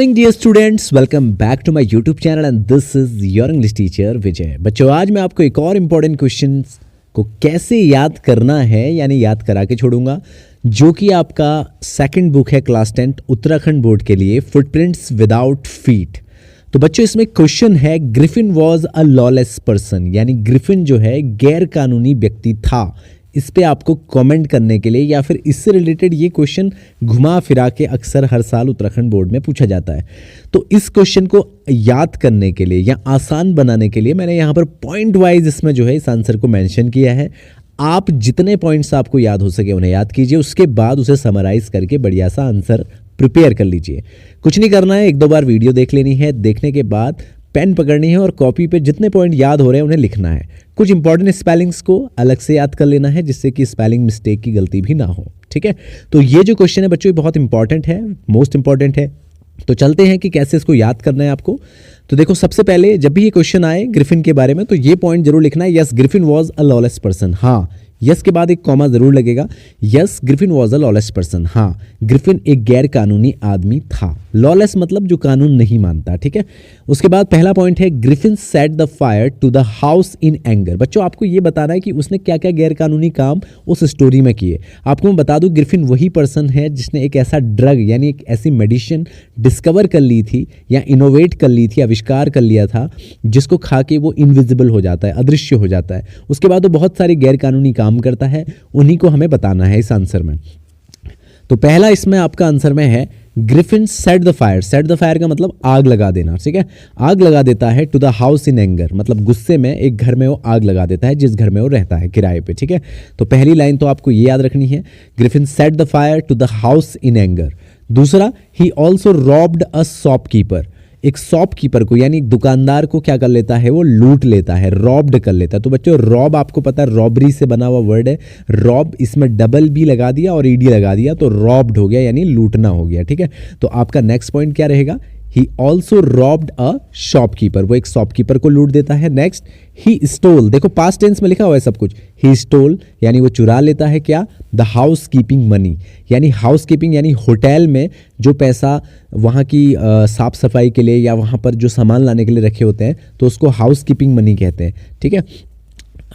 Morning dear students, welcome back to my YouTube channel and this is your English teacher Vijay. बच्चों, आज मैं आपको एक और इम्पॉर्टेंट क्वेश्चन को कैसे याद करना है यानी याद करा के छोड़ूंगा, जो कि आपका सेकंड बुक है क्लास 10 उत्तराखंड बोर्ड के लिए, फुटप्रिंट्स विदाउट फीट। तो बच्चों, इसमें क्वेश्चन है Griffin was a lawless person, यानी ग्रिफिन जो है गैर कानूनी व्यक्ति था। इस पे आपको कमेंट करने के लिए या फिर इससे रिलेटेड ये क्वेश्चन घुमा फिरा के अक्सर हर साल उत्तराखंड बोर्ड में पूछा जाता है। तो इस क्वेश्चन को याद करने के लिए या आसान बनाने के लिए मैंने यहाँ पर पॉइंट वाइज इसमें जो है इस आंसर को मेंशन किया है। आप जितने पॉइंट्स आपको याद हो सके उन्हें याद कीजिए, उसके बाद उसे समराइज करके बढ़िया सा आंसर प्रिपेयर कर लीजिए। कुछ नहीं करना है, एक दो बार वीडियो देख लेनी है, देखने के बाद पेन पकड़नी है और कॉपी पे जितने पॉइंट याद हो रहे हैं उन्हें लिखना है। कुछ इंपॉर्टेंट स्पेलिंग्स को अलग से याद कर लेना है जिससे कि स्पेलिंग मिस्टेक की गलती भी ना हो। ठीक है, तो ये जो क्वेश्चन है बच्चों बहुत इंपॉर्टेंट है, मोस्ट इंपॉर्टेंट है। तो चलते हैं कि कैसे इसको याद करना है आपको। तो देखो, सबसे पहले जब भी ये क्वेश्चन आए ग्रिफिन के बारे में तो ये पॉइंट जरूर लिखना है, yes Griffin was a lawless person. हाँ, यस के बाद एक कॉमा जरूर लगेगा। Yes Griffin was a lawless person. हाँ, ग्रिफिन एक गैर कानूनी आदमी था। लॉलेस मतलब जो कानून नहीं मानता। ठीक है, उसके बाद पहला पॉइंट है Griffin set the fire to the house in anger. बच्चों, आपको ये बताना है कि उसने क्या क्या गैर कानूनी काम उस स्टोरी में किए। आपको मैं बता दूं, ग्रिफिन वही पर्सन है जिसने एक ऐसा ड्रग यानी एक ऐसी मेडिसिन डिस्कवर कर ली थी या इनोवेट कर ली थी, आविष्कार कर लिया था, जिसको खा के वो इनविजिबल हो जाता है, अदृश्य हो जाता है। उसके बाद वो बहुत सारे गैर कानूनी काम करता है, उन्हीं को हमें बताना है इस आंसर में। तो पहला इसमें आपका आंसर में है Griffin set the fire. Set the fire का मतलब आग लगा देना। ठीक है, आग लगा देता है to the house in anger, मतलब गुस्से में एक घर में वो आग लगा देता है जिस घर में वो रहता है किराए पे। ठीक है, तो पहली लाइन तो आपको ये याद रखनी है, Griffin set the fire to the house in anger. दूसरा, he also robbed a shopkeeper. एक शॉपकीपर को यानी एक दुकानदार को क्या कर लेता है, वो लूट लेता है, रॉब्ड कर लेता है। तो बच्चों, रॉब आपको पता है रॉबरी से बना हुआ वर्ड है। रॉब, इसमें डबल बी लगा दिया और ईडी लगा दिया तो रॉब्ड हो गया यानी लूटना हो गया। ठीक है, तो आपका नेक्स्ट पॉइंट क्या रहेगा, ही ऑल्सो रॉब्ड अ शॉपकीपर, वो एक शॉपकीपर को लूट देता है। नेक्स्ट, ही स्टोल, देखो पास्ट टेंस में लिखा हुआ है सब कुछ। ही स्टोल यानी वो चुरा लेता है क्या, द हाउस कीपिंग मनी, यानी हाउस कीपिंग यानी होटल में जो पैसा वहाँ की साफ सफाई के लिए या वहाँ पर जो सामान लाने के लिए रखे होते हैं तो उसको हाउस कीपिंग मनी कहते हैं। ठीक है,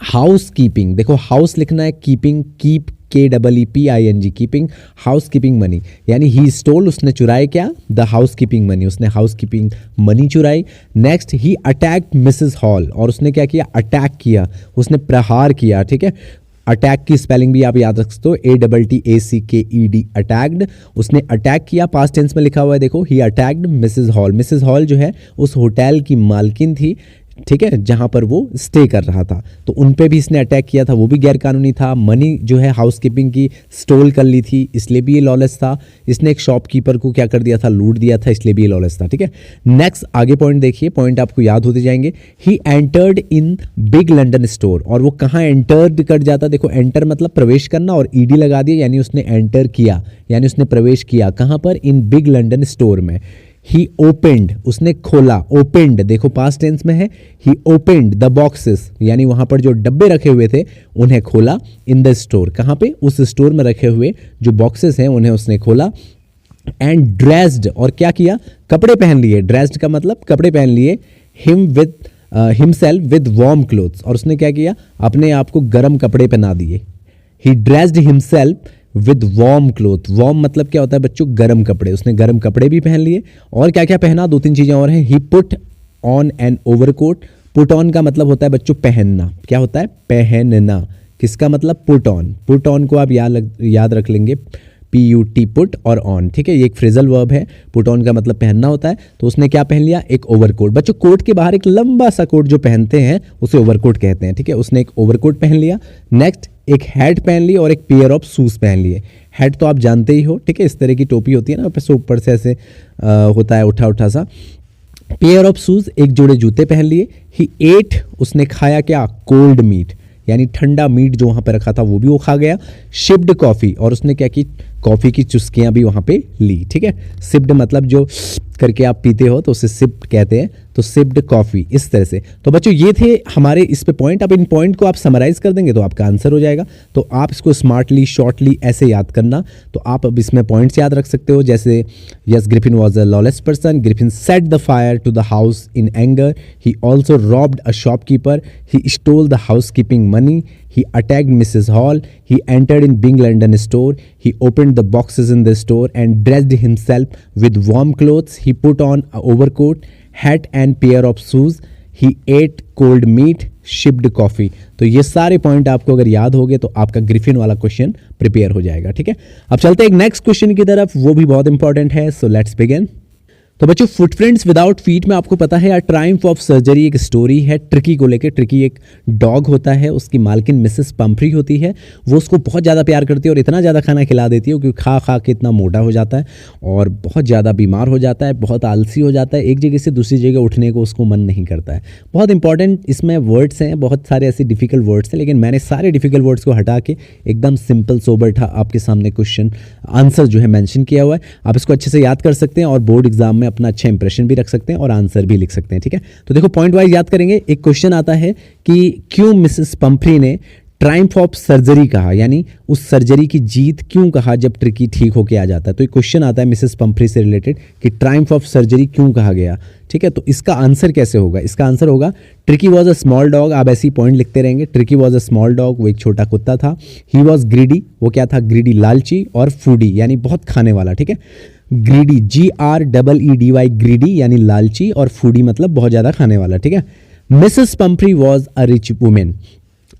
हाउस कीपिंग, देखो हाउस लिखना है, keeping, keep KEEPING, keeping, house keeping money, यानी ही स्टोल, उसने चुराए क्या, द हाउस कीपिंग मनी, उसने हाउस कीपिंग मनी चुराई। नेक्स्ट, ही अटैक्ड मिसेस हॉल, और उसने क्या किया, अटैक किया, उसने प्रहार किया। ठीक है, अटैक की स्पेलिंग भी आप याद रख सकते हो, ATTACKED, अटैक्ड, उसने अटैक किया, पास्ट टेंस में लिखा हुआ है। देखो, he attacked Mrs Hall. Mrs Hall जो है उस होटल की मालकिन थी, ठीक है, जहां पर वो स्टे कर रहा था, तो उन पे भी इसने अटैक किया था, वो भी गैर कानूनी था। मनी जो है हाउसकीपिंग की स्टोल कर ली थी, इसलिए भी ये लॉलेस था। इसने एक शॉपकीपर को क्या कर दिया था, लूट दिया था, इसलिए भी ये लॉलेस था। ठीक है, नेक्स्ट आगे पॉइंट देखिए, पॉइंट आपको याद होते जाएंगे। He entered in big London store, और वो कहाँ एंटर्ड कर जाता, देखो एंटर मतलब प्रवेश करना और ईडी लगा दिया यानी उसने एंटर किया, यानी उसने प्रवेश किया कहाँ पर, इन बिग लंडन स्टोर में। ही ओपेंड, उसने खोला, ओपेंड देखो पास्ट टेंस में है। ही ओपेंड द बॉक्सेस, यानी वहां पर जो डब्बे रखे हुए थे उन्हें खोला, इन द स्टोर, कहां पे, उस स्टोर में रखे हुए जो बॉक्सेस हैं उन्हें उसने खोला। एंड ड्रेस्ड, और क्या किया, कपड़े पहन लिए, ड्रेस्ड का मतलब कपड़े पहन लिए, him with himself with warm clothes, और उसने क्या किया, अपने आप को गर्म कपड़े पहना दिए। He dressed himself with warm cloth, warm मतलब क्या होता है बच्चों, गर्म कपड़े, उसने गर्म कपड़े भी पहन लिए। और क्या क्या पहना, दो तीन चीजें और हैं। He put on an overcoat, put on का मतलब होता है बच्चों पहनना, क्या होता है, पहनना, किसका मतलब, पुट ऑन। पुट ऑन को आप याद रख लेंगे, PUT, पुट और ऑन। ठीक है, ये एक फ्रेजल वर्ब है, पुट ऑन का मतलब पहनना होता है। तो उसने क्या पहन लिया, एक ओवरकोट। बच्चों, कोट के बाहर एक लंबा सा कोट जो पहनते हैं उसे ओवरकोट कहते हैं। ठीक है, उसने एक ओवरकोट पहन लिया। नेक्स्ट, एक हैट पहन ली और एक पेयर ऑफ शूज पहन लिए। हैट तो आप जानते ही हो, ठीक है, इस तरह की टोपी होती है ना, ऊपर से ऐसे होता है उठा उठा सा। पेयर ऑफ शूज, एक जोड़े जूते पहन लिए। ही एट, उसने खाया क्या, कोल्ड मीट, यानी ठंडा मीट जो वहां पर रखा था वो भी वो खा गया। शिप्ड कॉफी, और उसने क्या की, कॉफी की चुस्कियां भी वहां पे ली। ठीक है, सिप्ड मतलब जो करके आप पीते हो तो उसे सिप्ड कहते हैं। तो सिप्ड कॉफ़ी, इस तरह से। तो बच्चों ये थे हमारे इस पे पॉइंट। अब इन पॉइंट को आप समराइज़ कर देंगे तो आपका आंसर हो जाएगा। तो आप इसको स्मार्टली शॉर्टली ऐसे याद करना। तो आप अब इसमें पॉइंट्स याद रख सकते हो, जैसे yes Griffin was a lawless person, Griffin set the fire to the house in anger, he also robbed a shopkeeper, he stole the house keeping money, he attacked Mrs. Hall, he entered in Bing London store, he opened the boxes in the store and dressed himself with warm clothes, he put on a overcoat, hat and pair of shoes, he ate cold meat, shipped coffee। तो ये सारे point आपको अगर याद हो गए तो आपका ग्रिफिन वाला क्वेश्चन प्रिपेयर हो जाएगा। ठीक है, अब चलते हैं एक नेक्स्ट क्वेश्चन की तरफ, वो भी बहुत इंपॉर्टेंट है। So let's begin. तो बच्चों फुटप्रिंट्स विदाउट फीट में आपको पता है ट्रायम्फ ऑफ सर्जरी एक स्टोरी है ट्रिकी को लेके। ट्रिकी एक डॉग होता है, उसकी मालकिन मिसेस पंफ्री होती है, वो उसको बहुत ज़्यादा प्यार करती है और इतना ज़्यादा खाना खिला देती है क्योंकि खा खा के इतना मोटा हो जाता है और बहुत ज़्यादा बीमार हो जाता है, बहुत आलसी हो जाता है, एक जगह से दूसरी जगह उठने को उसको मन नहीं करता है। बहुत इंपॉर्टेंट इसमें वर्ड्स हैं, बहुत सारे ऐसे डिफिकल्ट वर्ड्स हैं, लेकिन मैंने सारे डिफिकल्ट वर्ड्स को हटा के एकदम सिंपल सोबर था आपके सामने क्वेश्चन आंसर जो है मेंशन किया हुआ है। आप इसको अच्छे से याद कर सकते हैं और बोर्ड एग्जाम में अपना अच्छा इंप्रेशन भी रख सकते हैं और आंसर भी लिख सकते हैं। ठीक है, तो देखो पॉइंट वाइज याद करेंगे। एक क्वेश्चन आता है कि क्यों मिसेस पंफ्री ने ट्रायम्फ ऑफ सर्जरी कहा, यानी उस सर्जरी की जीत क्यों कहा जब ट्रिकी ठीक होके आ जाता है। तो एक क्वेश्चन आता है मिसेस पंफ्री से रिलेटेड कि ट्रायम्फ ऑफ सर्जरी क्यों कहा गया। ठीक है, तो इसका आंसर कैसे होगा, इसका आंसर होगा tricky was a small dog. आप ऐसी पॉइंट लिखते रहेंगे। Tricky was a small dog, वो एक छोटा कुत्ता था। ही वॉज ग्रीडी, वो क्या था, ग्रीडी, लालची, और फूडी यानी बहुत खाने वाला। ठीक है, ग्रीडी GREEDY ग्रीडी यानी लालची, और फूडी मतलब बहुत ज़्यादा खाने वाला। ठीक है, Mrs Pomfrey was a rich women,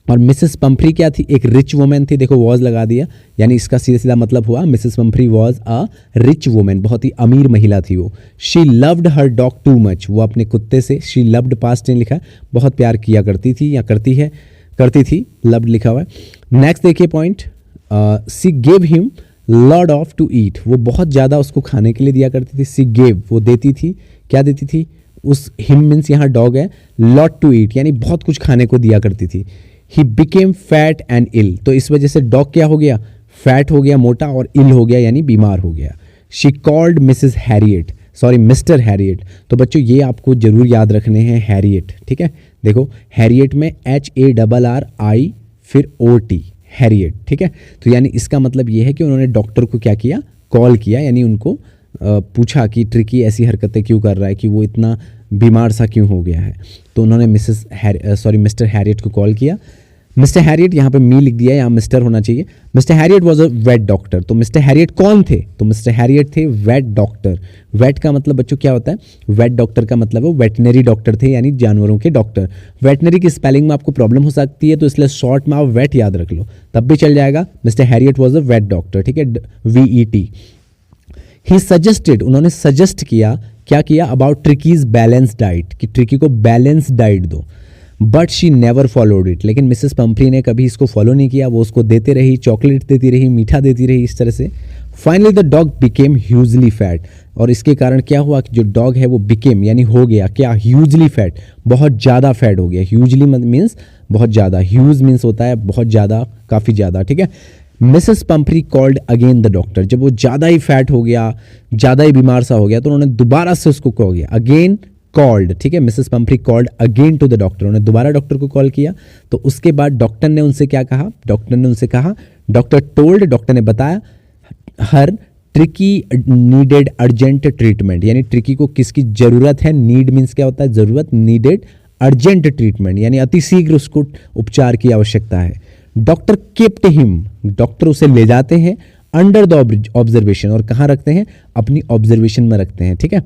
और मिसेस पंफ्री क्या थी, एक रिच वुमेन थी। देखो वॉज लगा दिया, यानी इसका सीधा सीधा मतलब हुआ Mrs Pomfrey was a rich women, बहुत ही अमीर महिला थी वो। She loved her dog too much, वो अपने कुत्ते से, शी लव्ड पास्ट टेंस लिखा है, बहुत प्यार किया करती थी या करती है, करती थी, लव्ड लिखा हुआ है। नेक्स्ट देखिए point, she gave him lot of to eat, वो बहुत ज़्यादा उसको खाने के लिए दिया करती थी। सी गेव, वो देती थी, क्या देती थी, उस हिम मीन्स यहाँ डॉग है, लॉट टू ईट यानी बहुत कुछ खाने को दिया करती थी। ही बिकेम फैट एंड इल, तो इस वजह से डॉग क्या हो गया, फैट हो गया, मोटा, और इल हो गया यानी बीमार हो गया। She called Mrs Harriet, sorry mister Harriet. तो बच्चों ये आपको जरूर याद रखने हैं, हैरियट। ठीक है, देखो हैरियट में HARRI फिर OT, हैरियट। ठीक है, तो यानी इसका मतलब ये है कि उन्होंने डॉक्टर को क्या किया, कॉल किया, यानी उनको पूछा कि ट्रिकी ऐसी हरकतें क्यों कर रहा है, कि वो इतना बीमार सा क्यों हो गया है। तो उन्होंने मिस्टर हैरियट को कॉल किया। मिस्टर हैरियट, यहाँ पे मी लिख दिया, यहाँ मिस्टर होना चाहिए। Mister Herriot was a vet doctor. तो मिस्टर हैरियट कौन थे, तो मिस्टर हैरियट थे वेट डॉक्टर। वेट का मतलब बच्चों क्या होता है, वेट डॉक्टर का मतलब है वेटनरी डॉक्टर थे, यानी जानवरों के डॉक्टर। वेटनरी की स्पेलिंग में आपको प्रॉब्लम हो सकती है, तो इसलिए शॉर्ट में आप वेट याद रख लो, तब भी चल जाएगा। Mister Herriot was a vet doctor. ठीक है, VET। ही सजेस्टेड, उन्होंने सजेस्ट किया, क्या किया, अबाउट ट्रिकीज बैलेंस डाइट, कि ट्रिकी को बैलेंस डाइट दो। But she never followed it, लेकिन मिसेस पंफ्री ने कभी इसको फॉलो नहीं किया, वो उसको देते रही, चॉकलेट देती रही, मीठा देती रही, इस तरह से। Finally the dog became hugely fat, और इसके कारण क्या हुआ कि जो डॉग है वो बिकेम यानी हो गया क्या, ह्यूजली फैट, बहुत ज़्यादा फैट हो गया। ह्यूजली मीन्स बहुत ज़्यादा, ह्यूज मीन्स होता है बहुत ज़्यादा, काफ़ी ज़्यादा। ठीक है, Mrs Pumphrey called again the doctor, जब वो ज़्यादा ही फैट हो गया, ज़्यादा ही बीमार सा हो गया, तो उन्होंने दोबारा से उसको कॉल किया, अगेन कॉल्ड। ठीक है, Mrs Pumphrey called again to the doctor, उन्होंने दोबारा डॉक्टर को कॉल किया। तो उसके बाद डॉक्टर ने उनसे क्या कहा, डॉक्टर ने उनसे कहा, डॉक्टर टोल्ड, डॉक्टर ने बताया, हर ट्रिकी नीडेड अर्जेंट ट्रीटमेंट, यानी ट्रिकी को किसकी ज़रूरत है, नीड मीन्स क्या होता है, ज़रूरत, नीडेड अर्जेंट ट्रीटमेंट यानी अतिशीघ्र उसको उपचार की आवश्यकता है। डॉक्टर केप्ट हिम, डॉक्टर उसे ले जाते हैं अंडर द ऑब्जर्वेशन, और कहाँ रखते हैं, अपनी ऑब्जर्वेशन में रखते हैं। ठीक है,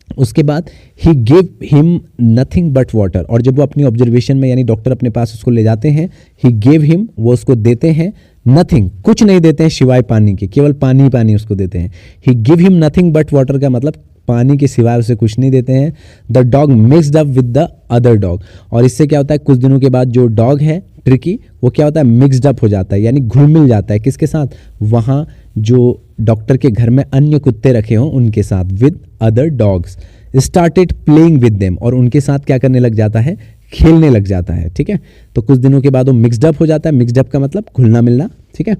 उसके बाद he give him nothing but water, और जब वो अपनी ऑब्जर्वेशन में यानी डॉक्टर अपने पास उसको ले जाते हैं, ही गिव हिम, वो उसको देते हैं, नथिंग, कुछ नहीं देते हैं सिवाय पानी के, केवल पानी पानी उसको देते हैं। He give him nothing but water का मतलब पानी के सिवाय उसे कुछ नहीं देते हैं। The dog mixed up with the other dog, और इससे क्या होता है, कुछ दिनों के बाद जो डॉग है ट्रिकी, वो क्या होता है, मिक्सड अप हो जाता है, यानी घुल मिल जाता है, किसके साथ, वहाँ जो डॉक्टर के घर में अन्य कुत्ते रखे हों उनके साथ, with other dogs. Started playing with them, और उनके साथ क्या करने लग जाता है, खेलने लग जाता है। ठीक है, तो कुछ दिनों के बाद वो मिक्सड अप हो जाता है, मिक्सड अप का मतलब घुलना मिलना। ठीक है,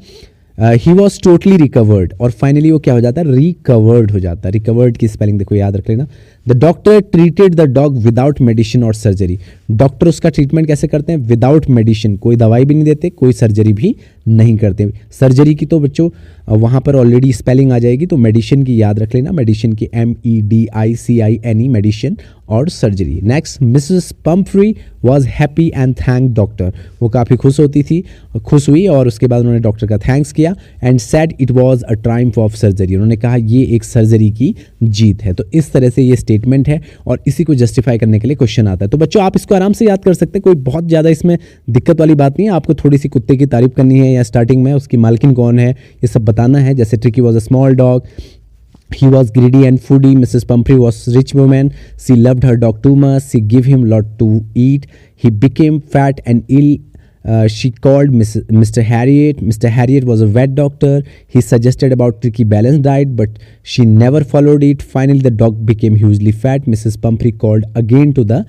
ही वॉज टोटली रिकवर्ड, और फाइनली वो क्या हो जाता है, रिकवर्ड हो जाता है। रिकवर्ड की स्पेलिंग देखो याद रख लेना। The doctor treated the dog without medicine और सर्जरी। डॉक्टर उसका ट्रीटमेंट कैसे करते हैं, विदाउट मेडिसिन, कोई दवाई भी नहीं देते, कोई सर्जरी भी नहीं करते। सर्जरी की तो बच्चों वहाँ पर ऑलरेडी स्पेलिंग आ जाएगी, तो मेडिसिन की याद रख लेना, मेडिसिन की MEDICINE, मेडिसिन और surgery. Next, Mrs Pomfrey was happy and thank doctor. वो काफ़ी खुश हुई और उसके बाद उन्होंने डॉक्टर का थैंक्स किया and said it was a Triumph of surgery. उन्होंने कहा ये एक सर्जरी की जीत है। तो इस तरह से ये स्टेटमेंट है और इसी को जस्टिफाई करने के लिए क्वेश्चन आता है। तो बच्चों आप इसको आराम से याद कर सकते हैं, कोई बहुत ज़्यादा इसमें दिक्कत वाली बात नहीं है। आपको थोड़ी सी कुत्ते की तारीफ करनी है या स्टार्टिंग में उसकी मालकिन कौन है ये सब बताना है। जैसे tricky was a small dog, he was greedy and foodie, Mrs. Pumphrey was rich woman, she loved her dog too much, she gave him lot to eat, he became fat and ill, she called Mr. Harriet. Mr. Harriet was a vet doctor, he suggested about tricky balanced diet but she never followed it, finally the dog became hugely fat, Mrs. Pumphrey called again to the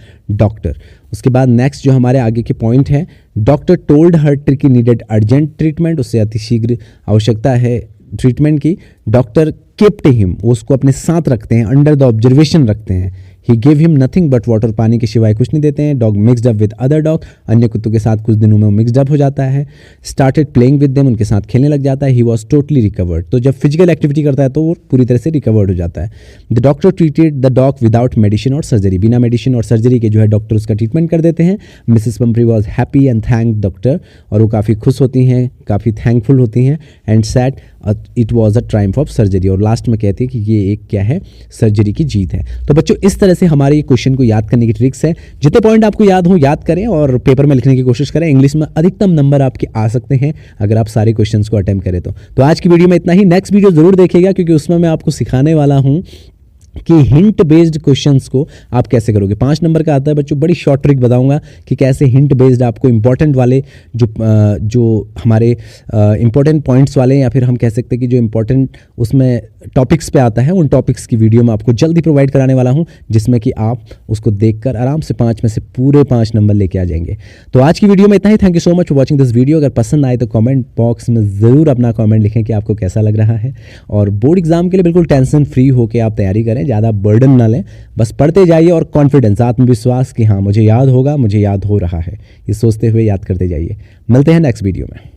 doctor। उसके बाद next जो हमारे आगे के point है, doctor told her tricky needed urgent treatment, उससे अतिशीघ्र आवश्यकता है ट्रीटमेंट की। डॉक्टर केप्ट हिम, वो उसको अपने साथ रखते हैं, अंडर द ऑब्जर्वेशन रखते हैं। He give him nothing but water, पानी के सिवाय कुछ नहीं देते हैं। Dog mixed up with other dog, अन्य कुत्तों के साथ कुछ दिनों में वो मिक्सड अप हो जाता है। स्टार्टेड प्लेइंग विद देम, उनके साथ खेलने लग जाता है। ही वॉज टोटली रिकवर्ड, तो जब फिजिकल एक्टिविटी करता है तो वो पूरी तरह से रिकवर्ड हो जाता है। The doctor treated the dog without medicine और सर्जरी, बिना मेडिसिन और सर्जरी के जो है डॉक्टर उसका ट्रीटमेंट कर देते हैं। Mrs Pomfrey was happy and thank doctor, और वो काफ़ी खुश होती हैं, काफ़ी थैंकफुल होती हैं। And sad it was a Triumph of surgery, और लास्ट में कहती है कि ये एक क्या है, सर्जरी की जीत है। तो बच्चों इस तरह से हमारे ये क्वेश्चन को याद करने की ट्रिक्स है। जितने पॉइंट आपको याद हो याद करें और पेपर में लिखने की कोशिश करें। इंग्लिश में अधिकतम नंबर आपके आ सकते हैं अगर आप सारे क्वेश्चंस को अटेम्प्ट करें तो आज की वीडियो में इतना ही। नेक्स्ट वीडियो जरूर देखिएगा क्योंकि उसमें मैं आपको सिखाने वाला हूँ कि हिंट बेस्ड क्वेश्चंस को आप कैसे करोगे। 5 नंबर का आता है बच्चों, बड़ी शॉर्ट ट्रिक बताऊंगा कि कैसे हिंट बेस्ड आपको इंपॉर्टेंट वाले जो हमारे इंपॉर्टेंट पॉइंट्स वाले, या फिर हम कह सकते हैं कि जो इंपॉर्टेंट उसमें टॉपिक्स पे आता है, उन टॉपिक्स की वीडियो मैं आपको जल्दी प्रोवाइड कराने वाला हूं, जिसमें कि आप उसको देखकर आराम से 5 में से पूरे 5 नंबर लेके आ जाएंगे। तो आज की वीडियो में इतना ही। Thank you so much for watching this video. अगर पसंद आए तो कॉमेंट बॉक्स में ज़रूर अपना कॉमेंट लिखें कि आपको कैसा लग रहा है। और बोर्ड एग्जाम के लिए बिल्कुल टेंशन फ्री होकर आप तैयारी करें, ज़्यादा बर्डन ना लें, बस पढ़ते जाइए और कॉन्फिडेंस, आत्मविश्वास कि हाँ मुझे याद होगा, मुझे याद हो रहा है, ये सोचते हुए याद करते जाइए। मिलते हैं नेक्स्ट वीडियो में।